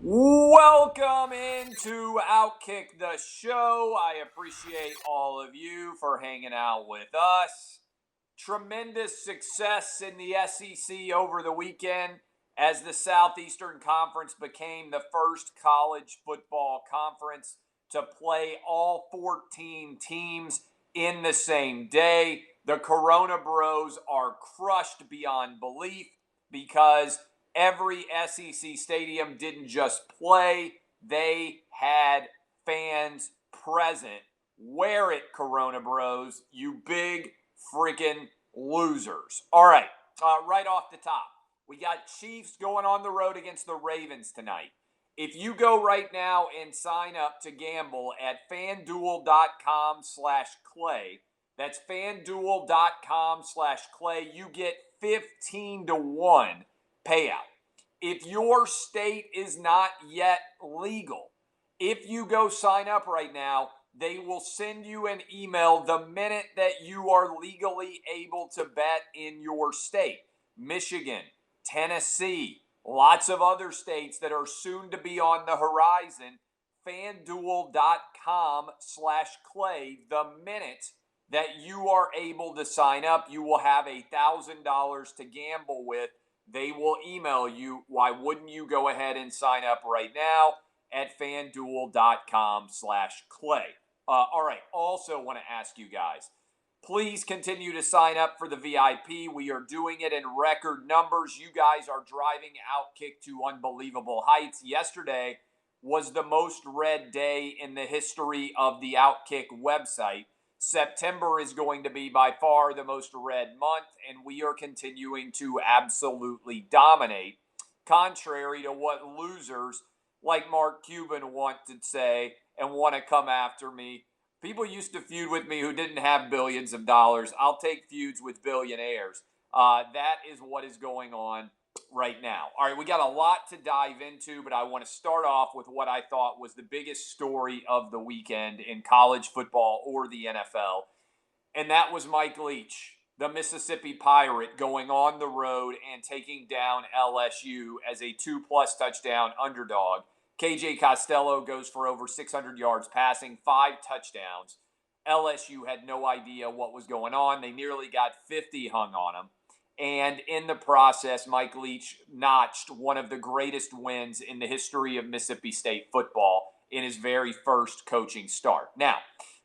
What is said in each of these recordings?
Welcome into OutKick the Show. I appreciate all of you for hanging out with us. Tremendous success in the SEC over the weekend as the Southeastern Conference became the first college football conference to play all 14 teams in the same day. The Corona Bros are crushed beyond belief because every SEC stadium didn't just play, they had fans present. Wear it, Corona Bros, you big freaking losers. All right, right off the top, we got Chiefs going on the road against the Ravens tonight. If you go right now and sign up to gamble at fanduel.com/clay, that's fanduel.com/clay, you get 15-1 payout. If your state is not yet legal, if you go sign up right now, they will send you an email the minute that you are legally able to bet in your state. Michigan, Tennessee, lots of other states that are soon to be on the horizon. FanDuel.com/clay. The minute that you are able to sign up, you will have $1,000 to gamble with. They will email you. Why wouldn't you go ahead and sign up right now at FanDuel.com/clay? All right. Also want to ask you guys, please continue to sign up for the VIP. We are doing it in record numbers. You guys are driving OutKick to unbelievable heights. Yesterday was the most read day in the history of the OutKick website. September is going to be by far the most read month, and we are continuing to absolutely dominate, contrary to what losers like Mark Cuban want to say and want to come after me. People used to feud with me who didn't have billions of dollars. I'll take feuds with billionaires. That is what is going on right now. All right, we got a lot to dive into, but I want to start off with what I thought was the biggest story of the weekend in college football or the NFL, and that was Mike Leach, the Mississippi Pirate, going on the road and taking down LSU as a 2+ touchdown underdog. KJ Costello goes for over 600 yards passing, 5 touchdowns. LSU had no idea what was going on. They nearly got 50 hung on them. And in the process, Mike Leach notched one of the greatest wins in the history of Mississippi State football in his very first coaching start. Now,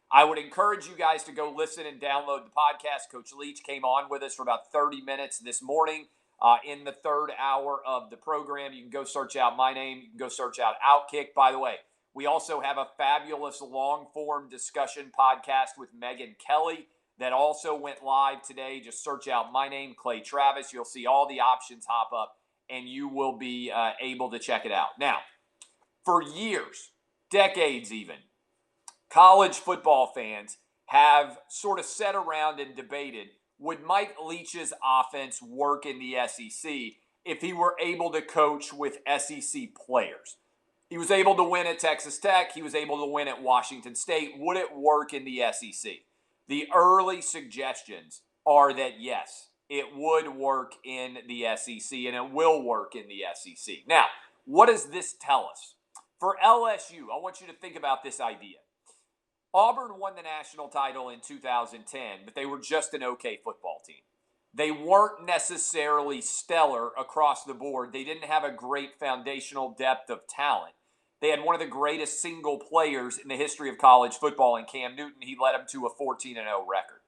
I would encourage you guys to go listen and download the podcast. Coach Leach came on with us for about 30 minutes this morning in the third hour of the program. You can go search out my name. You can go search out OutKick. By the way, we also have a fabulous long-form discussion podcast with Megan Kelly that also went live today. Just search out my name, Clay Travis. You'll see all the options hop up, and you will be able to check it out. Now, for years, decades even, college football fans have sort of sat around and debated, would Mike Leach's offense work in the SEC if he were able to coach with SEC players? He was able to win at Texas Tech. He was able to win at Washington State. Would it work in the SEC? The early suggestions are that yes, it would work in the SEC, and it will work in the SEC. Now, what does this tell us? For LSU, I want you to think about this idea. Auburn won the national title in 2010, but they were just an okay football team. They weren't necessarily stellar across the board. They didn't have a great foundational depth of talent. They had one of the greatest single players in the history of college football in Cam Newton. He led them to a 14-0 record.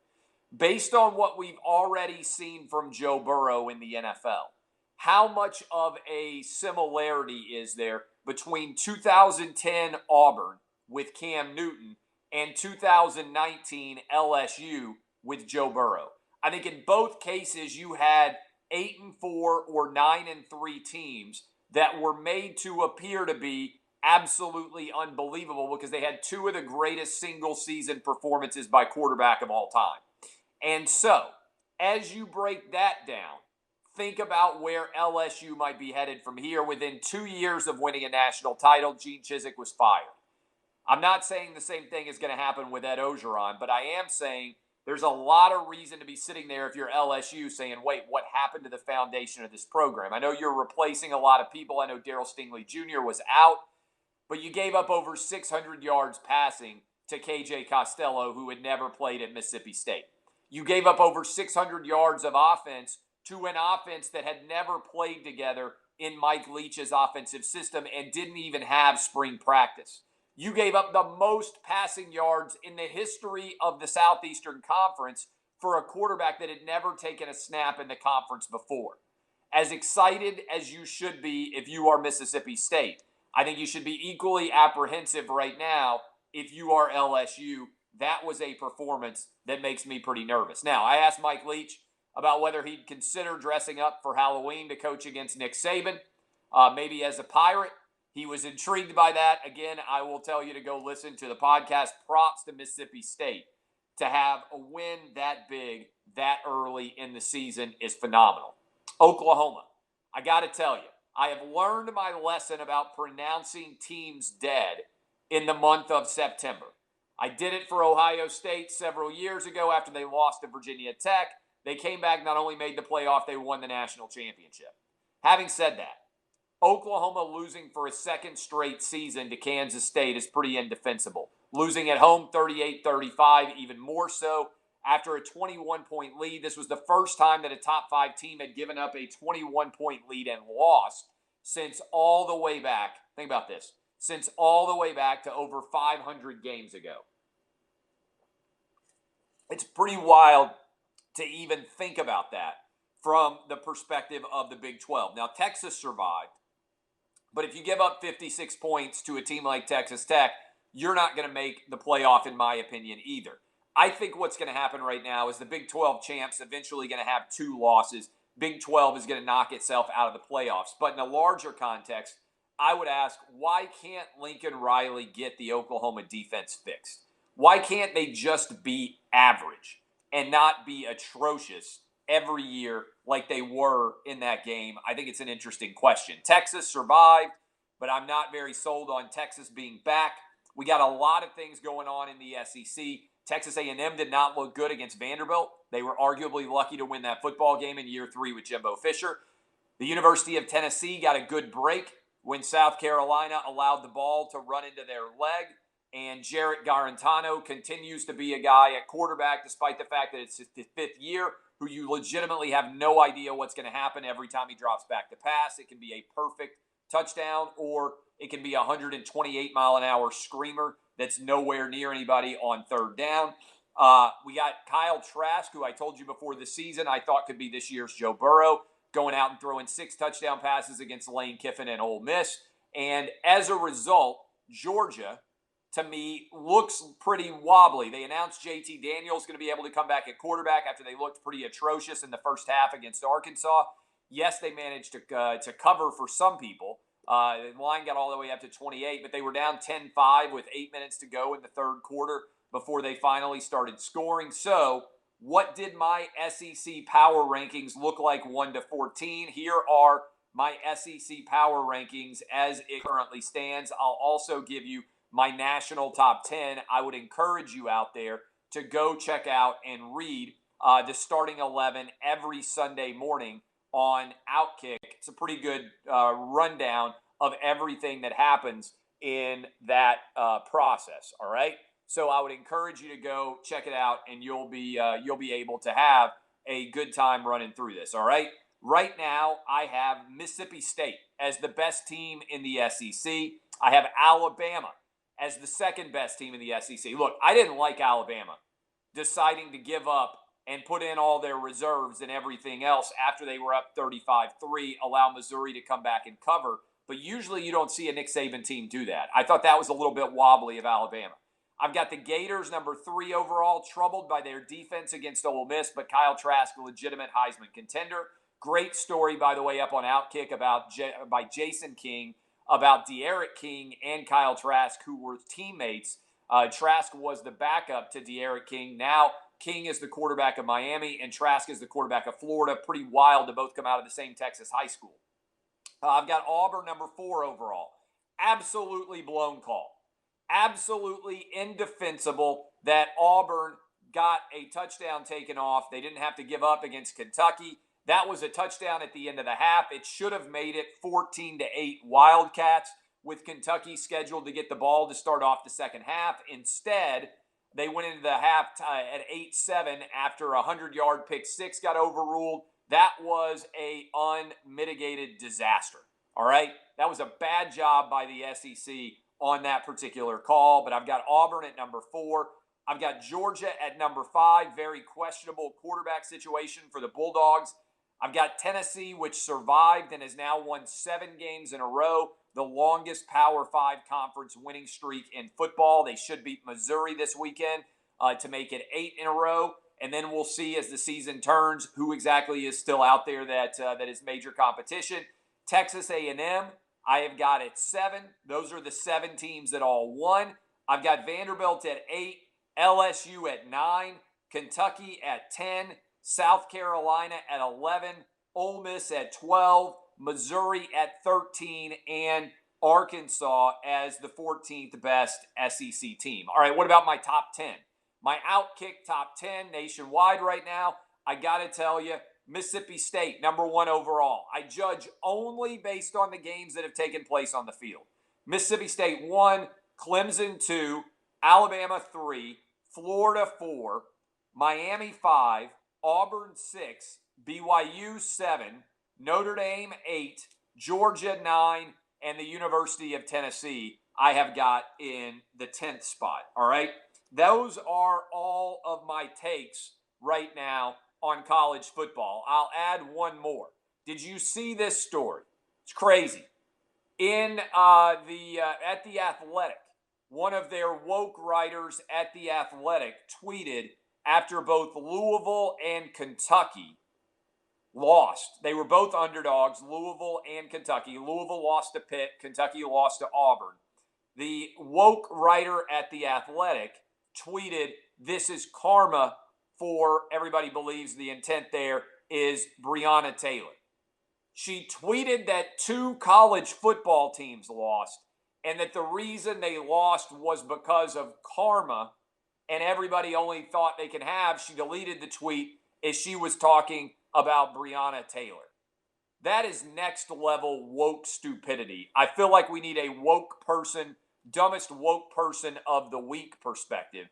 Based on what we've already seen from Joe Burrow in the NFL, how much of a similarity is there between 2010 Auburn with Cam Newton and 2019 LSU with Joe Burrow? I think in both cases you had 8-4 or 9-3 teams that were made to appear to be absolutely unbelievable because they had two of the greatest single-season performances by quarterback of all time. And so, as you break that down, think about where LSU might be headed from here. Within 2 years of winning a national title, Gene Chizik was fired. I'm not saying the same thing is going to happen with Ed Ogeron, but I am saying there's a lot of reason to be sitting there if you're LSU saying, wait, what happened to the foundation of this program? I know you're replacing a lot of people. I know Darryl Stingley Jr. was out, but you gave up over 600 yards passing to KJ Costello, who had never played at Mississippi State. You gave up over 600 yards of offense to an offense that had never played together in Mike Leach's offensive system and didn't even have spring practice. You gave up the most passing yards in the history of the Southeastern Conference for a quarterback that had never taken a snap in the conference before. As excited as you should be if you are Mississippi State, I think you should be equally apprehensive right now if you are LSU. That was a performance that makes me pretty nervous. Now, I asked Mike Leach about whether he'd consider dressing up for Halloween to coach against Nick Saban, maybe as a Pirate. He was intrigued by that. Again, I will tell you to go listen to the podcast. Props to Mississippi State. To have a win that big, that early in the season is phenomenal. Oklahoma, I got to tell you, I have learned my lesson about pronouncing teams dead in the month of September. I did it for Ohio State several years ago after they lost to Virginia Tech. They came back, not only made the playoff, they won the national championship. Having said that, Oklahoma losing for a second straight season to Kansas State is pretty indefensible. Losing at home 38-35, even more so after a 21-point lead. This was the first time that a top 5 team had given up a 21-point lead and lost since all the way back. Think about this. Since all the way back to over 500 games ago. It's pretty wild to even think about that from the perspective of the Big 12. Now, Texas survived. But if you give up 56 points to a team like Texas Tech, you're not going to make the playoff, in my opinion, either. I think what's going to happen right now is the Big 12 champs eventually going to have 2 losses. Big 12 is going to knock itself out of the playoffs. But in a larger context, I would ask, why can't Lincoln Riley get the Oklahoma defense fixed? Why can't they just be average and not be atrocious every year like they were in that game? I think it's an interesting question. Texas survived, but I'm not very sold on Texas being back. We got a lot of things going on in the SEC. Texas A&M did not look good against Vanderbilt. They were arguably lucky to win that football game in year 3 with Jimbo Fisher. The University of Tennessee got a good break when South Carolina allowed the ball to run into their leg. And Jarrett Garantano continues to be a guy at quarterback, despite the fact that it's his 5th year, who you legitimately have no idea what's going to happen every time he drops back to pass. It can be a perfect touchdown, or it can be a 128-mile-an-hour screamer that's nowhere near anybody on 3rd down. We got Kyle Trask, who I told you before the season I thought could be this year's Joe Burrow, going out and throwing 6 touchdown passes against Lane Kiffin and Ole Miss. And as a result, Georgia, to me, looks pretty wobbly. They announced JT Daniels going to be able to come back at quarterback after they looked pretty atrocious in the first half against Arkansas. Yes, they managed to cover for some people. The line got all the way up to 28, but they were down 10-5 with 8 minutes to go in the 3rd quarter before they finally started scoring. So, what did my SEC power rankings look like 1 to 14? Here are my SEC power rankings as it currently stands. I'll also give you my national top 10. I would encourage you out there to go check out and read the starting 11 every Sunday morning on OutKick. It's a pretty good rundown of everything that happens in that process. All right. So I would encourage you to go check it out, and you'll be able to have a good time running through this. All right. Right now, I have Mississippi State as the best team in the SEC. I have Alabama as the 2nd best team in the SEC. Look, I didn't like Alabama deciding to give up and put in all their reserves and everything else after they were up 35-3, allow Missouri to come back and cover. But usually you don't see a Nick Saban team do that. I thought that was a little bit wobbly of Alabama. I've got the Gators, number 3 overall, troubled by their defense against Ole Miss, but Kyle Trask, a legitimate Heisman contender. Great story, by the way, up on OutKick by Jason King about De'Aaron King and Kyle Trask, who were teammates. Trask was the backup to De'Aaron King. Now King is the quarterback of Miami, and Trask is the quarterback of Florida. Pretty wild to both come out of the same Texas high school. I've got Auburn, number 4 overall. Absolutely blown call. Absolutely indefensible that Auburn got a touchdown taken off. They didn't have to give up against Kentucky. That was a touchdown at the end of the half. It should have made it 14-8 Wildcats, with Kentucky scheduled to get the ball to start off the second half. Instead, they went into the half at 8-7 after a 100-yard pick six got overruled. That was a unmitigated disaster. All right? That was a bad job by the SEC on that particular call, but I've got Auburn at number 4. I've got Georgia at number 5. Very questionable quarterback situation for the Bulldogs. I've got Tennessee, which survived and has now won 7 games in a row, the longest Power 5 conference winning streak in football. They should beat Missouri this weekend to make it 8 in a row. And then we'll see as the season turns who exactly is still out there that is major competition. Texas A&M, I have got at 7. Those are the 7 teams that all won. I've got Vanderbilt at 8, LSU at 9, Kentucky at 10, South Carolina at 11, Ole Miss at 12, Missouri at 13, and Arkansas as the 14th best SEC team. All right, what about my top 10? My OutKick top 10 nationwide right now, I got to tell you, Mississippi State, number 1 overall. I judge only based on the games that have taken place on the field. Mississippi State 1, Clemson 2, Alabama 3, Florida 4, Miami 5, Auburn 6, BYU 7, Notre Dame 8, Georgia 9, and the University of Tennessee I have got in the 10th spot. All right? Those are all of my takes right now on college football. I'll add one more. Did you see this story? It's crazy. At The Athletic, one of their woke writers at The Athletic tweeted after both Louisville and Kentucky lost. They were both underdogs, Louisville and Kentucky. Louisville lost to Pitt. Kentucky lost to Auburn. The woke writer at The Athletic tweeted, "This is karma for," everybody believes the intent there is Breonna Taylor. She tweeted that 2 college football teams lost and that the reason they lost was because of karma, and everybody only thought they could have. She deleted the tweet as she was talking about Breonna Taylor. That is next level woke stupidity. I feel like we need a woke person, dumbest woke person of the week perspective.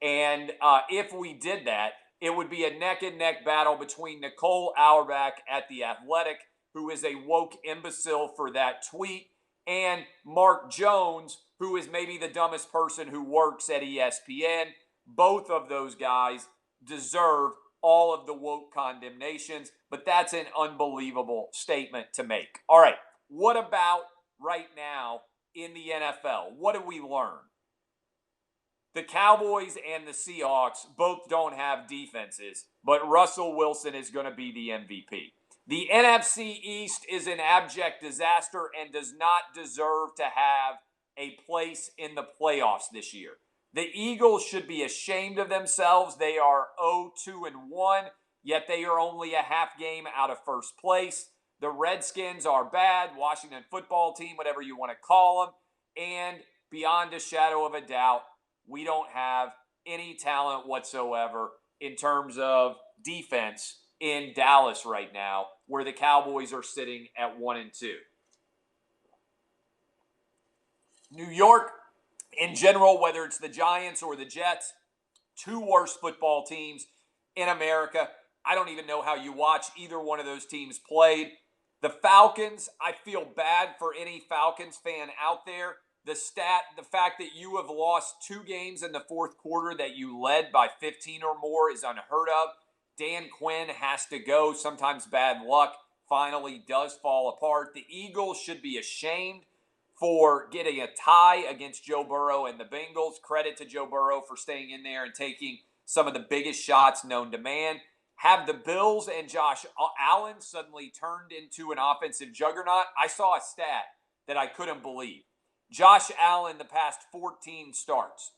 And if we did that, it would be a neck-and-neck battle between Nicole Auerbach at The Athletic, who is a woke imbecile for that tweet, and Mark Jones, who is maybe the dumbest person who works at ESPN. Both of those guys deserve all of the woke condemnations, but that's an unbelievable statement to make. All right, what about right now in the NFL? What did we learn? The Cowboys and the Seahawks both don't have defenses, but Russell Wilson is going to be the MVP. The NFC East is an abject disaster and does not deserve to have a place in the playoffs this year. The Eagles should be ashamed of themselves. They are 0-2-1, yet they are only a half game out of first place. The Redskins are bad, Washington football team, whatever you want to call them. And beyond a shadow of a doubt, we don't have any talent whatsoever in terms of defense in Dallas right now, where the Cowboys are sitting at 1-2. New York, in general, whether it's the Giants or the Jets, 2 worst football teams in America. I don't even know how you watch either one of those teams played. The Falcons, I feel bad for any Falcons fan out there. The fact that you have lost 2 games in the fourth quarter that you led by 15 or more is unheard of. Dan Quinn has to go. Sometimes bad luck finally does fall apart. The Eagles should be ashamed for getting a tie against Joe Burrow and the Bengals. Credit to Joe Burrow for staying in there and taking some of the biggest shots known to man. Have the Bills and Josh Allen suddenly turned into an offensive juggernaut? I saw a stat that I couldn't believe. Josh Allen, the past 14 starts,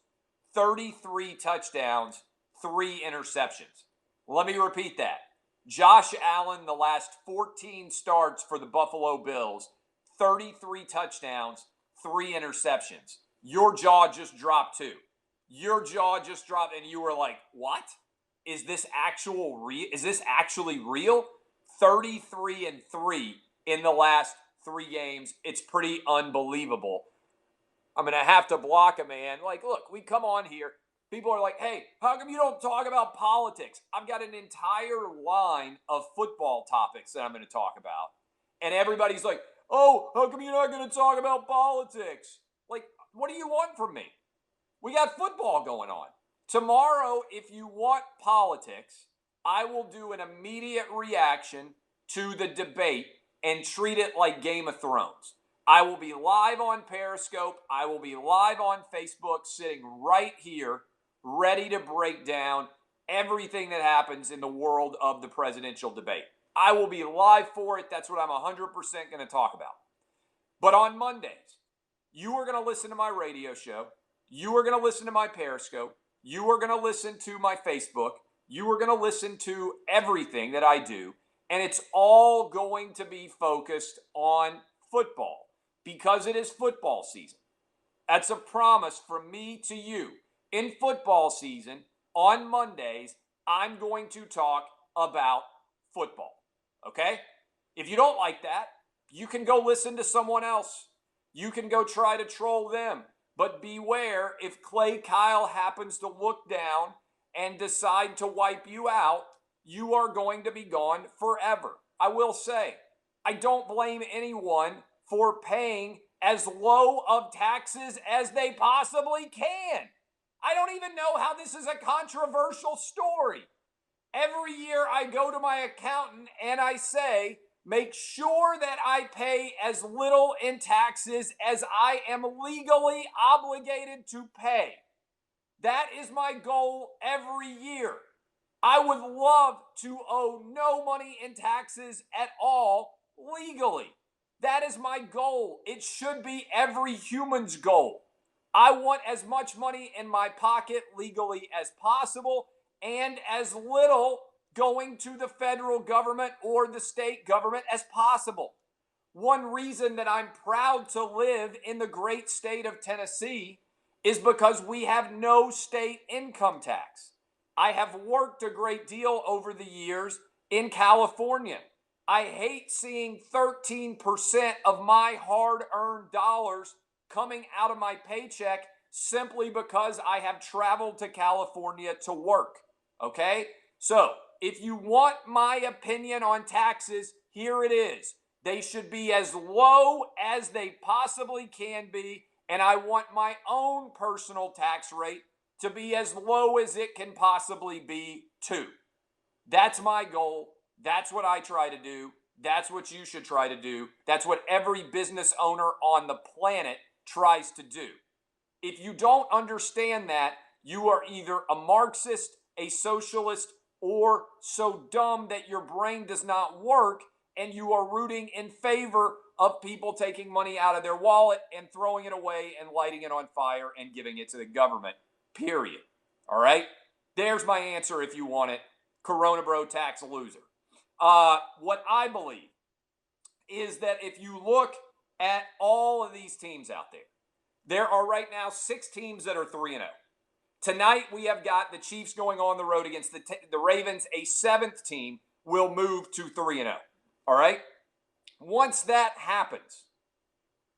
33 touchdowns, 3 interceptions. Let me repeat that. Josh Allen, the last 14 starts for the Buffalo Bills, 33 touchdowns, 3 interceptions. Your jaw just dropped too. your jaw just dropped and you were like, what? Is this actually real? 33-3 in the last 3 games. It's pretty unbelievable. I'm going to have to block a man. Like, look, we come on here. People are like, hey, how come you don't talk about politics? I've got an entire line of football topics that I'm going to talk about. And everybody's like, oh, how come you're not going to talk about politics? Like, what do you want from me? We got football going on. Tomorrow, if you want politics, I will do an immediate reaction to the debate and treat it like Game of Thrones. I will be live on Periscope. I will be live on Facebook, sitting right here, ready to break down everything that happens in the world of the presidential debate. I will be live for it. That's what I'm 100% going to talk about. But on Mondays, you are going to listen to my radio show. You are going to listen to my Periscope. You are going to listen to my Facebook. You are going to listen to everything that I do. And it's all going to be focused on football because it is football season. That's a promise from me to you. In football season, on Mondays, I'm going to talk about football. Okay? If you don't like that, you can go listen to someone else. You can go try to troll them. But beware, if Clay Kyle happens to look down and decide to wipe you out, you are going to be gone forever. I will say, I don't blame anyone for paying as low of taxes as they possibly can. I don't even know how this is a controversial story. Every year I go to my accountant and I say, make sure that I pay as little in taxes as I am legally obligated to pay. That is my goal every year. I would love to owe no money in taxes at all legally. That is my goal. It should be every human's goal. I want as much money in my pocket legally as possible and as little going to the federal government or the state government as possible. One reason that I'm proud to live in the great state of Tennessee is because we have no state income tax. I have worked a great deal over the years in California. I hate seeing 13% of my hard-earned dollars coming out of my paycheck simply because I have traveled to California to work. Okay? So, if you want my opinion on taxes, here it is. They should be as low as they possibly can be, and I want my own personal tax rate to be as low as it can possibly be too. That's my goal. That's what I try to do. That's what you should try to do. That's what every business owner on the planet tries to do. If you don't understand that, you are either a Marxist, a socialist, or so dumb that your brain does not work and you are rooting in favor of people taking money out of their wallet and throwing it away and lighting it on fire and giving it to the government, period. All right? There's my answer if you want it. Corona Bro tax loser. What I believe is that if you look at all of these teams out there are right now 6 teams that are 3-0. Tonight, we have got the Chiefs going on the road against the Ravens. A 7th team will move to 3-0. All right? Once that happens,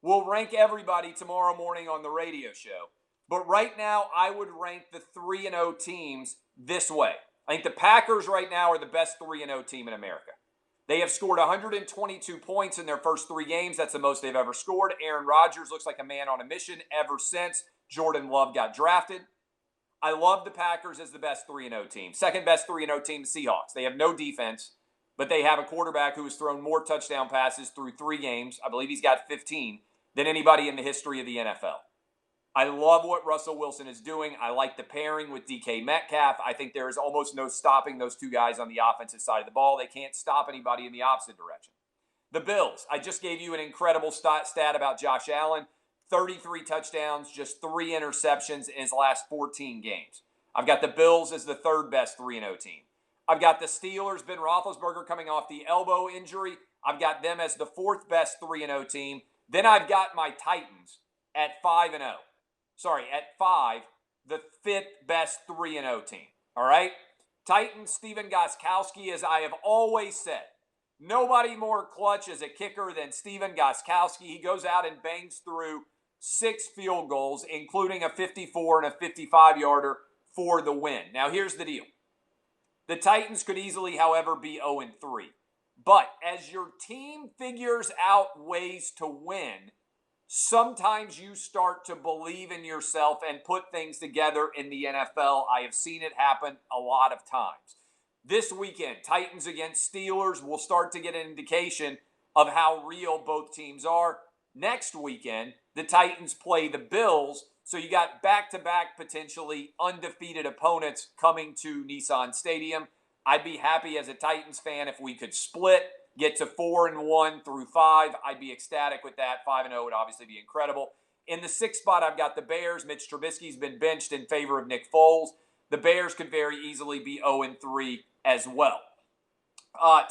we'll rank everybody tomorrow morning on the radio show. But right now, I would rank the 3-0 teams this way. I think the Packers right now are the best 3-0 team in America. They have scored 122 points in their first 3 games. That's the most they've ever scored. Aaron Rodgers looks like a man on a mission ever since Jordan Love got drafted. I love the Packers as the best 3-0 team. Second best 3-0 team, the Seahawks. They have no defense, but they have a quarterback who has thrown more touchdown passes through 3 games. I believe he's got 15 than anybody in the history of the NFL. I love what Russell Wilson is doing. I like the pairing with DK Metcalf. I think there is almost no stopping those 2 guys on the offensive side of the ball. They can't stop anybody in the opposite direction. The Bills. I just gave you an incredible stat about Josh Allen. 33 touchdowns, just 3 interceptions in his last 14 games. I've got the Bills as the 3rd best 3-0 team. I've got the Steelers, Ben Roethlisberger coming off the elbow injury. I've got them as the 4th best 3-0 team. Then I've got my Titans at 5-0. Sorry, at 5 the 5th best 3-0 team. All right? Titans, Stephen Gostkowski, as I have always said, nobody more clutch as a kicker than Stephen Gostkowski. He goes out and bangs through 6 field goals, including a 54 and a 55-yarder for the win. Now, here's the deal. The Titans could easily, however, be 0-3. But as your team figures out ways to win, sometimes you start to believe in yourself and put things together in the NFL. I have seen it happen a lot of times. This weekend, Titans against Steelers, will start to get an indication of how real both teams are. Next weekend, the Titans play the Bills, so you got back-to-back potentially undefeated opponents coming to Nissan Stadium. I'd be happy as a Titans fan if we could split, get to 4-1 through 5. I'd be ecstatic with that. 5-0 would obviously be incredible. In the 6th spot, I've got the Bears. Mitch Trubisky's been benched in favor of Nick Foles. The Bears could very easily be 0-3 as well.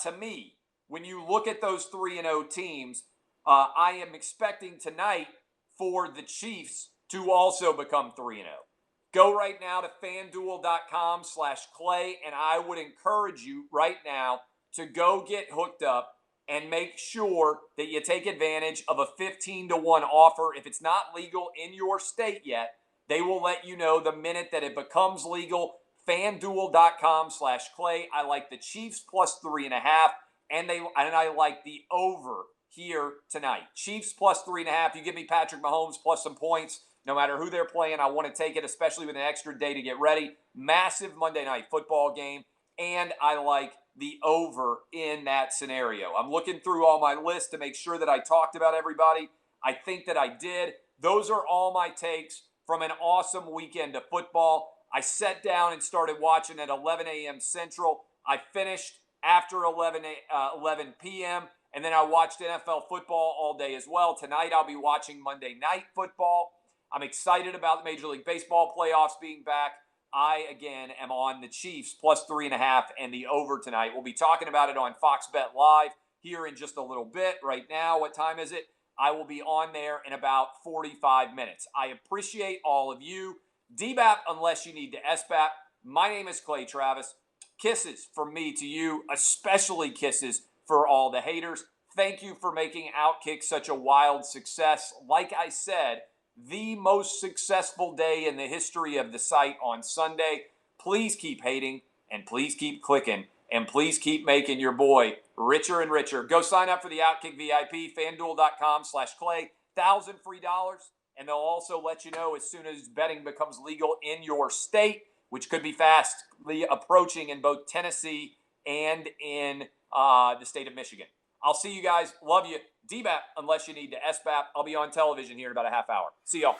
To me, when you look at those 3-0 teams, I am expecting tonight for the Chiefs to also become 3-0. Go right now to fanduel.com/Clay, and I would encourage you right now to go get hooked up and make sure that you take advantage of a 15-1 offer. If it's not legal in your state yet, they will let you know the minute that it becomes legal. FanDuel.com/Clay. I like the Chiefs plus 3.5, and I like the over here tonight. Chiefs plus 3.5. You give me Patrick Mahomes plus some points. No matter who they're playing, I want to take it, especially with an extra day to get ready. Massive Monday Night Football game, and I like the over in that scenario. I'm looking through all my lists to make sure that I talked about everybody. I think that I did. Those are all my takes from an awesome weekend of football. I sat down and started watching at 11 a.m. Central. I finished after 11 p.m., and then I watched NFL football all day as well. Tonight I'll be watching Monday Night Football. I'm excited about the Major League Baseball playoffs being back. I, again, am on the Chiefs plus 3.5 and the over tonight. We'll be talking about it on Fox Bet Live here in just a little bit. Right now, what time is it? I will be on there in about 45 minutes. I appreciate all of you. DBAP unless you need to SBAP. My name is Clay Travis. Kisses from me to you, especially kisses for all the haters. Thank you for making OutKick such a wild success. Like I said, the most successful day in the history of the site on Sunday. Please keep hating, and please keep clicking, and please keep making your boy richer and richer. Go sign up for the OutKick VIP, fanduel.com/Clay. 1,000 free dollars, and they'll also let you know as soon as betting becomes legal in your state, which could be fastly approaching in both Tennessee and in the state of Michigan. I'll see you guys. Love you. DBAP unless you need to SBAP. I'll be on television here in about a half hour. See y'all.